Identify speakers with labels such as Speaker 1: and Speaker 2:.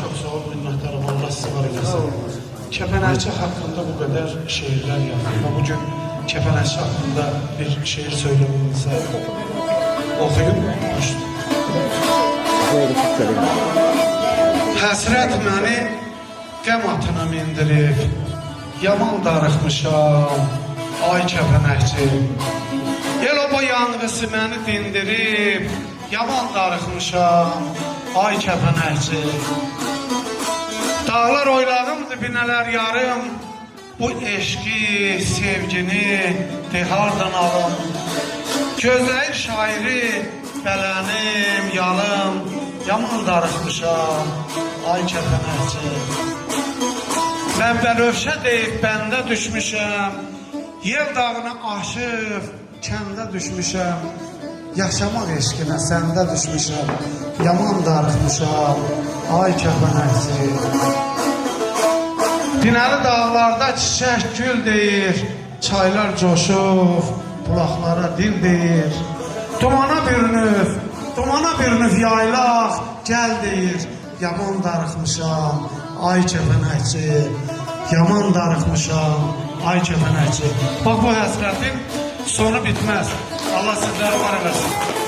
Speaker 1: çok sağ ol, minnettarım. Allah sizi var eylesin. Kepenekçi hakkında bu kadar şiirler yazdım. Bugün Kepenekçi hakkında bir şiir söylemenize okuyup başladım. Həsrət məni qəm atına mindirib, yaman darıxmışam, ay kəpənəkçi. El oba yanğısı məni dindirib, yaman darıxmışam, ay kəpənəkçi. Dağlar oylağımdır, binələr yarım, bu eşki, sevgini de hardan alım. Gözləyir şairi, bələnim, yalım, yaman darıxmışam, ay kəpənəkçi. Mən bəlövşə deyib bəndə düşmüşəm, yel dağına aşıb, kəndə düşmüşəm. Yaşamaq eşkinə səndə düşmüşəm, yaman darıxmışam, ay kəpənəkçi. Binəli dağlarda çiçək gül deyir, çaylar coşub, bulaqlara dil deyir. Dumana bir növ yaylaq, gəl deyir, yaman darıxmışam, ay kəpənəkçi. Yaman darıxmışam, ay kəpənəkçi. Bax bu həsrətin sonu bitməz. Allah sizləri var eləsin.